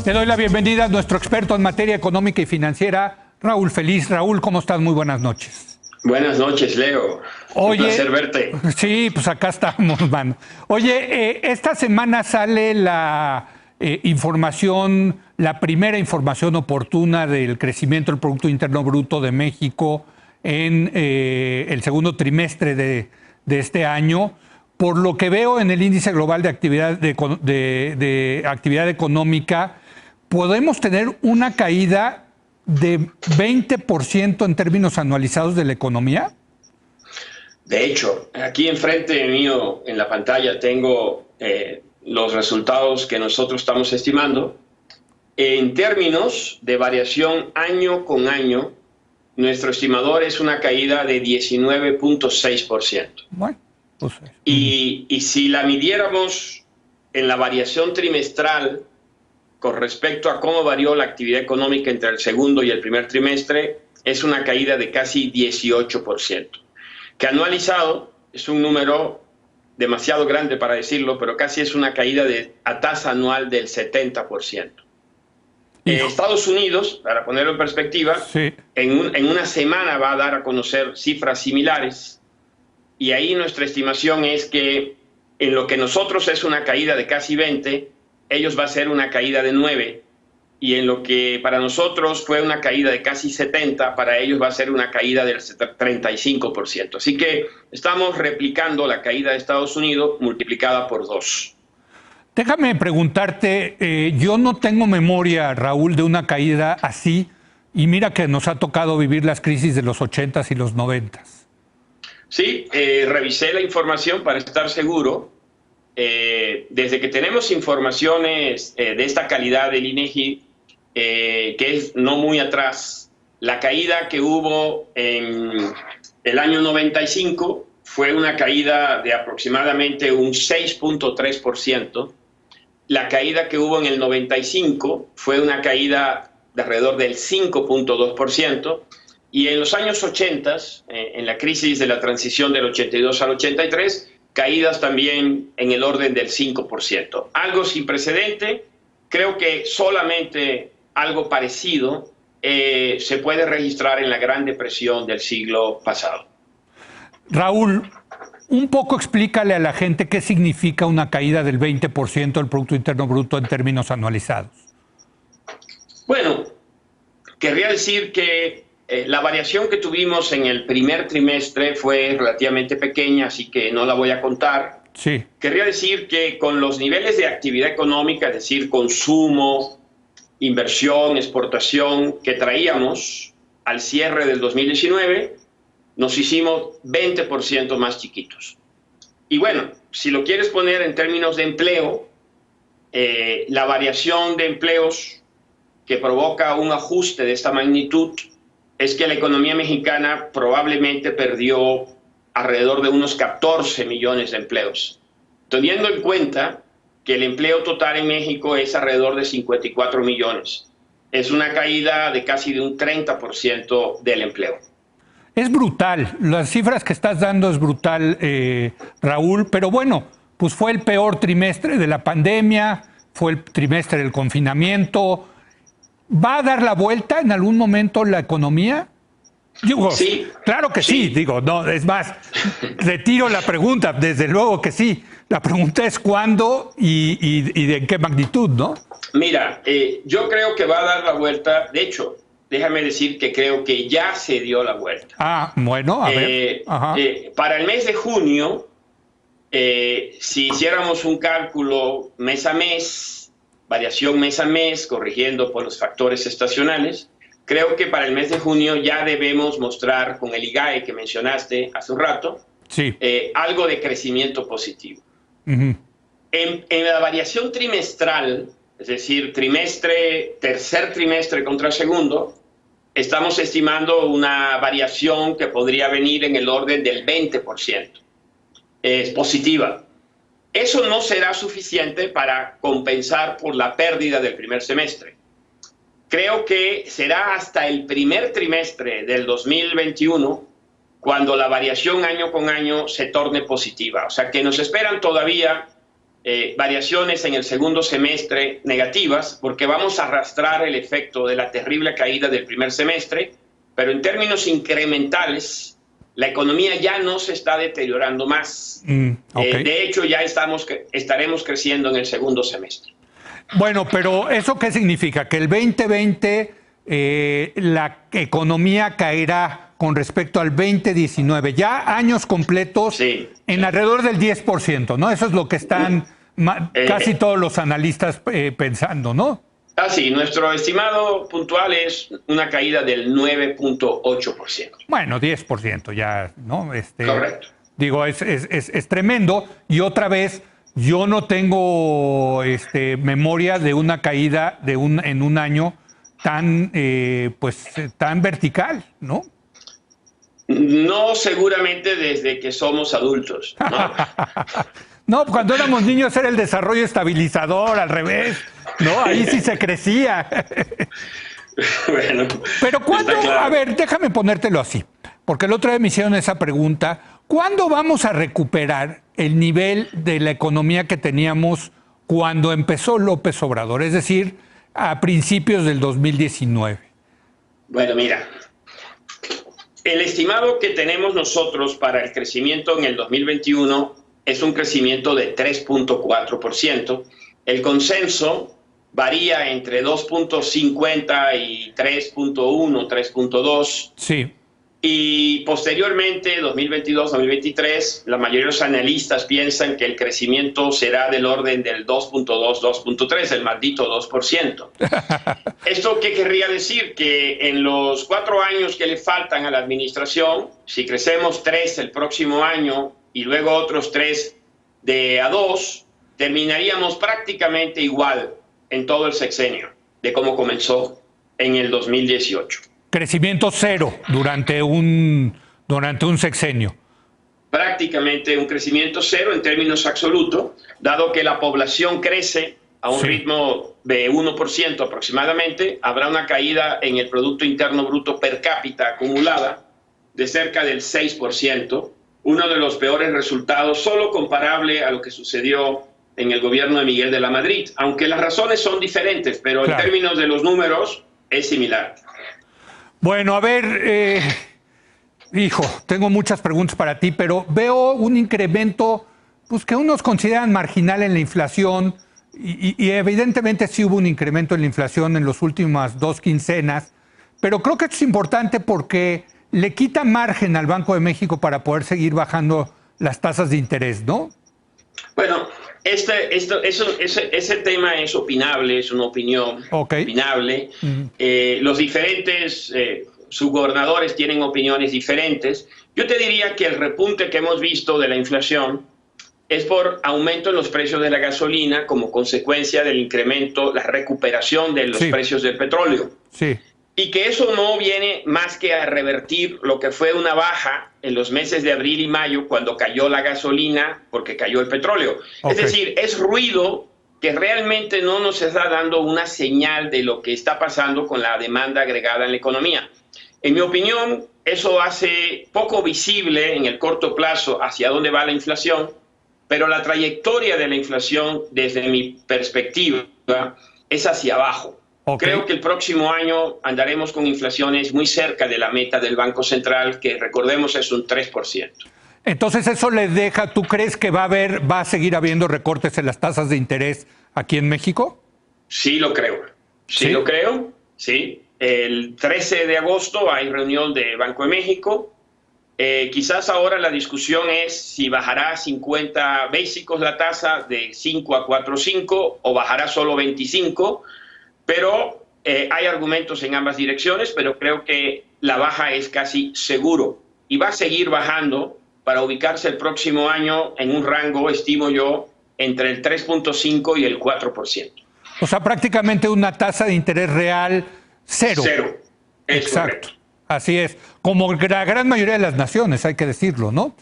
Le doy la bienvenida a nuestro experto en materia económica y financiera, Raúl Feliz. Raúl, ¿cómo estás? Muy buenas noches. Buenas noches, Leo. Oye, un placer verte. Sí, pues acá estamos, mano. Oye, esta semana sale la información, la primera información oportuna del crecimiento del Producto Interno Bruto de México en el segundo trimestre de este año. Por lo que veo en el índice global de actividad económica, podemos tener una caída de 20% en términos anualizados de la economía. De hecho, aquí enfrente mío en la pantalla tengo los resultados que nosotros estamos estimando. En términos de variación año con año, nuestro estimador es una caída de 19.6%. Bueno, pues, y si la midiéramos en la variación trimestral con respecto a cómo varió la actividad económica entre el segundo y el primer trimestre, es una caída de casi 18%. Que anualizado es un número demasiado grande para decirlo, pero casi es una caída a tasa anual del 70%. Estados Unidos, para ponerlo en perspectiva, sí, en una semana va a dar a conocer cifras similares, y ahí nuestra estimación es que en lo que nosotros es una caída de casi 20, ellos va a ser una caída de 9, y en lo que para nosotros fue una caída de casi 70, para ellos va a ser una caída del 35%. Así que estamos replicando la caída de Estados Unidos multiplicada por 2. Déjame preguntarte, yo no tengo memoria, Raúl, de una caída así, y mira que nos ha tocado vivir las crisis de los 80s y los 90s. Sí, revisé la información para estar seguro. Desde que tenemos informaciones de esta calidad del INEGI, que es no muy atrás, la caída que hubo en el año 95 fue una caída de aproximadamente un 6.3%. La caída que hubo en el 95 fue una caída de alrededor del 5.2%. Y en los años 80, en la crisis de la transición del 82 al 83, caídas también en el orden del 5%. Algo sin precedente. Creo que solamente algo parecido se puede registrar en la Gran Depresión del siglo pasado. Raúl, un poco explícale a la gente qué significa una caída del 20% del Producto Interno Bruto en términos anualizados. Bueno, querría decir que la variación que tuvimos en el primer trimestre fue relativamente pequeña, así que no la voy a contar. Sí. Querría decir que con los niveles de actividad económica, es decir, consumo, inversión, exportación que traíamos al cierre del 2019, nos hicimos 20% más chiquitos. Y bueno, si lo quieres poner en términos de empleo, la variación de empleos que provoca un ajuste de esta magnitud es que la economía mexicana probablemente perdió alrededor de unos 14 millones de empleos, teniendo en cuenta que el empleo total en México es alrededor de 54 millones. Es una caída de casi de un 30% del empleo. Es brutal, las cifras que estás dando es brutal, Raúl, pero bueno, pues fue el peor trimestre de la pandemia, fue el trimestre del confinamiento. ¿Va a dar la vuelta en algún momento la economía? Digo, sí. Claro que sí, digo, no, es más, retiro la pregunta, desde luego que sí. La pregunta es cuándo y de qué magnitud, ¿no? Mira, yo creo que va a dar la vuelta. De hecho, déjame decir que creo que ya se dio la vuelta. Ah, bueno, a ver. Para el mes de junio, si hiciéramos un cálculo mes a mes, variación mes a mes, corrigiendo por los factores estacionales, creo que para el mes de junio ya debemos mostrar con el IGAE que mencionaste hace un rato, sí, algo de crecimiento positivo. Uh-huh. En la variación trimestral, es decir, tercer trimestre contra segundo, estamos estimando una variación que podría venir en el orden del 20%. Es positiva. Eso no será suficiente para compensar por la pérdida del primer semestre. Creo que será hasta el primer trimestre del 2021 cuando la variación año con año se torne positiva. O sea que nos esperan todavía variaciones en el segundo semestre negativas, porque vamos a arrastrar el efecto de la terrible caída del primer semestre, pero en términos incrementales, la economía ya no se está deteriorando más. Okay. De hecho, ya estaremos creciendo en el segundo semestre. Bueno, pero ¿eso qué significa? Que el 2020 la economía caerá con respecto al 2019, ya años completos en alrededor del 10%, ¿no? Eso es lo que están casi todos los analistas pensando, ¿no? Sí, nuestro estimado puntual es una caída del 9.8%. Bueno, 10% ya, ¿no? Correcto. Digo, es tremendo. Y otra vez, yo no tengo memoria de una caída en un año tan, tan vertical, ¿no? No, seguramente desde que somos adultos, ¿no? No, cuando éramos niños era el desarrollo estabilizador, al revés, ¿no? Ahí sí se crecía. Bueno, pero ¿cuándo? Claro. A ver, déjame ponértelo así, porque el otro día me hicieron esa pregunta. ¿Cuándo vamos a recuperar el nivel de la economía que teníamos cuando empezó López Obrador? Es decir, a principios del 2019. Bueno, mira, el estimado que tenemos nosotros para el crecimiento en el 2021 es un crecimiento de 3.4%. El consenso varía entre 2.50 y 3.1, 3.2. Sí. Y posteriormente, 2022-2023, la mayoría de los analistas piensan que el crecimiento será del orden del 2.2, 2.3, el maldito 2%. ¿Esto qué querría decir? Que en los 4 años que le faltan a la administración, si crecemos 3 el próximo año y luego otros 3 de a 2, terminaríamos prácticamente igual en todo el sexenio de cómo comenzó en el 2018. Crecimiento cero durante un sexenio. Prácticamente un crecimiento cero en términos absolutos, dado que la población crece a un ritmo de 1% aproximadamente, habrá una caída en el Producto Interno Bruto per cápita acumulada de cerca del 6%, uno de los peores resultados, solo comparable a lo que sucedió en el gobierno de Miguel de la Madrid, aunque las razones son diferentes, pero en términos de los números es similar. Bueno, a ver, hijo, tengo muchas preguntas para ti, pero veo un incremento pues, que unos consideran marginal en la inflación y evidentemente sí hubo un incremento en la inflación en las últimas 2 quincenas, pero creo que esto es importante porque le quita margen al Banco de México para poder seguir bajando las tasas de interés, ¿no? Bueno, ese tema es opinable, es una opinión opinable. Los diferentes subgobernadores tienen opiniones diferentes. Yo te diría que el repunte que hemos visto de la inflación es por aumento en los precios de la gasolina como consecuencia del incremento, la recuperación de los precios del petróleo. Sí. Y que eso no viene más que a revertir lo que fue una baja en los meses de abril y mayo cuando cayó la gasolina porque cayó el petróleo. Es decir, es ruido que realmente no nos está dando una señal de lo que está pasando con la demanda agregada en la economía. En mi opinión, eso hace poco visible en el corto plazo hacia dónde va la inflación, pero la trayectoria de la inflación, desde mi perspectiva, es hacia abajo. Creo que el próximo año andaremos con inflaciones muy cerca de la meta del Banco Central, que recordemos es un 3%. Entonces eso le deja, ¿tú crees que va a seguir habiendo recortes en las tasas de interés aquí en México? Sí lo creo. Sí lo creo, sí. El 13 de agosto hay reunión de Banco de México. Quizás ahora la discusión es si bajará 50 básicos la tasa de 5 a 4.5 o bajará solo 25. Pero hay argumentos en ambas direcciones, pero creo que la baja es casi seguro y va a seguir bajando para ubicarse el próximo año en un rango, estimo yo, entre el 3.5 y el 4%. O sea, prácticamente una tasa de interés real cero. Cero, es exacto. Correcto. Así es, como la gran mayoría de las naciones, hay que decirlo, ¿no?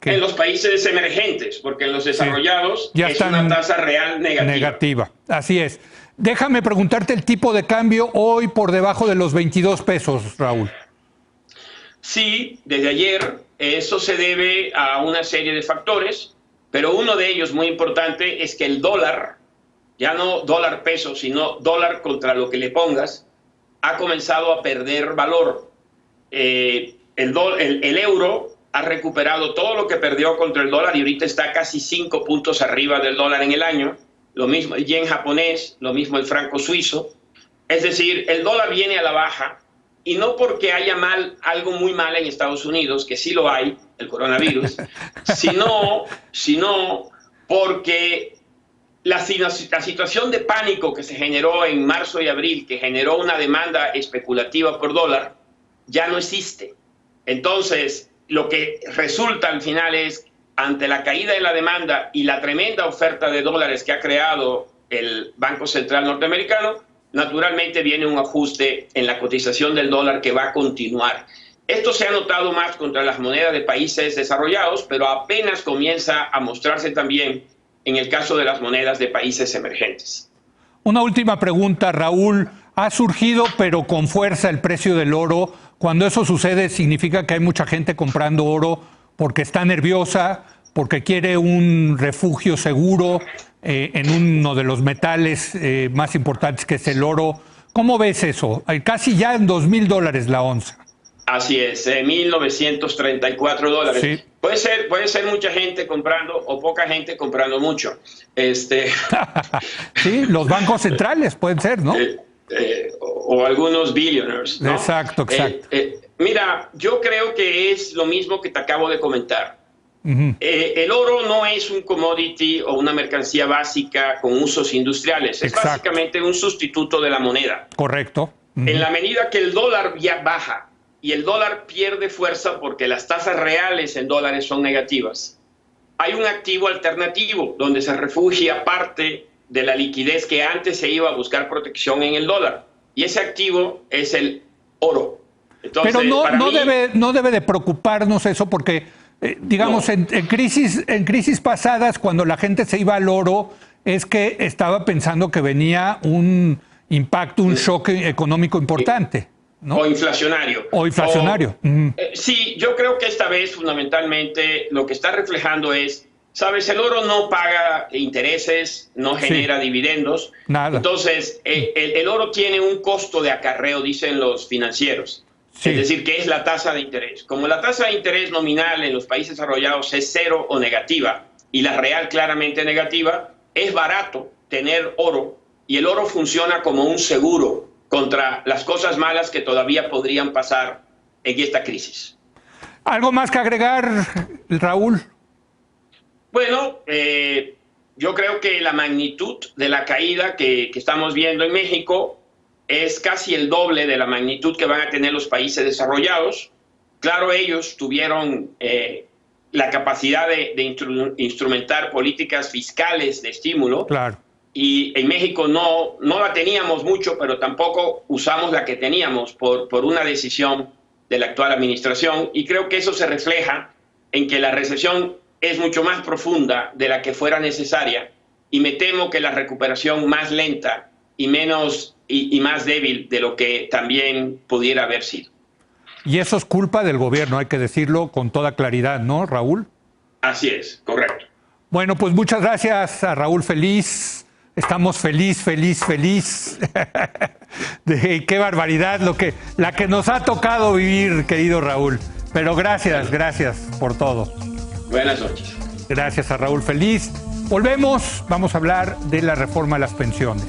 En los países emergentes, porque en los desarrollados ya es una tasa real negativa. Así es. Déjame preguntarte el tipo de cambio hoy por debajo de los 22 pesos, Raúl. Sí, desde ayer. Eso se debe a una serie de factores. pero uno de ellos muy importante es que el dólar, ya no dólar peso, sino dólar contra lo que le pongas, ha comenzado a perder valor. El euro ha recuperado todo lo que perdió contra el dólar y ahorita está casi 5 puntos arriba del dólar en el año. Lo mismo el yen japonés, lo mismo el franco suizo. Es decir, el dólar viene a la baja y no porque haya algo muy mal en Estados Unidos, que sí lo hay, el coronavirus, sino porque la situación de pánico que se generó en marzo y abril, que generó una demanda especulativa por dólar, ya no existe. Entonces, lo que resulta al final es, ante la caída de la demanda y la tremenda oferta de dólares que ha creado el Banco Central norteamericano, naturalmente viene un ajuste en la cotización del dólar que va a continuar. Esto se ha notado más contra las monedas de países desarrollados, pero apenas comienza a mostrarse también en el caso de las monedas de países emergentes. Una última pregunta, Raúl. Ha surgido, pero con fuerza, el precio del oro. Cuando eso sucede, significa que hay mucha gente comprando oro porque está nerviosa, porque quiere un refugio seguro en uno de los metales más importantes, que es el oro. ¿Cómo ves eso? Casi ya en $2,000 la onza. Así es, $1,934. Sí. Puede ser mucha gente comprando o poca gente comprando mucho. Sí, los bancos centrales pueden ser, ¿no? O algunos billionaires, ¿no? Exacto. Mira, yo creo que es lo mismo que te acabo de comentar. El oro no es un commodity o una mercancía básica con usos industriales. Es básicamente un sustituto de la moneda. Correcto. En la medida que el dólar ya baja y el dólar pierde fuerza porque las tasas reales en dólares son negativas, hay un activo alternativo donde se refugia parte de la liquidez que antes se iba a buscar protección en el dólar. Y ese activo es el oro. Entonces, pero no debe de preocuparnos eso porque, digamos, no. en crisis pasadas, cuando la gente se iba al oro, es que estaba pensando que venía un impacto, un shock económico importante, ¿no? O inflacionario. Sí, yo creo que esta vez fundamentalmente lo que está reflejando es, ¿sabes? El oro no paga intereses, no genera dividendos. Nada. Entonces, el oro tiene un costo de acarreo, dicen los financieros. Sí. Es decir, que es la tasa de interés. Como la tasa de interés nominal en los países desarrollados es cero o negativa, y la real claramente negativa, es barato tener oro, y el oro funciona como un seguro contra las cosas malas que todavía podrían pasar en esta crisis. ¿Algo más que agregar, Raúl? Bueno, yo creo que la magnitud de la caída que estamos viendo en México es casi el doble de la magnitud que van a tener los países desarrollados. Claro, ellos tuvieron la capacidad de instrumentar políticas fiscales de estímulo. Claro. Y en México no la teníamos mucho, pero tampoco usamos la que teníamos por una decisión de la actual administración. Y creo que eso se refleja en que la recesión es mucho más profunda de la que fuera necesaria. Y me temo que la recuperación más lenta y más débil de lo que también pudiera haber sido. Y eso es culpa del gobierno, hay que decirlo con toda claridad, ¿no, Raúl? Así es, correcto. Bueno, pues muchas gracias a Raúl Feliz. Estamos feliz. Qué barbaridad la que nos ha tocado vivir, querido Raúl. Pero gracias por todo. Buenas noches. Gracias a Raúl Feliz. Volvemos, vamos a hablar de la reforma a las pensiones.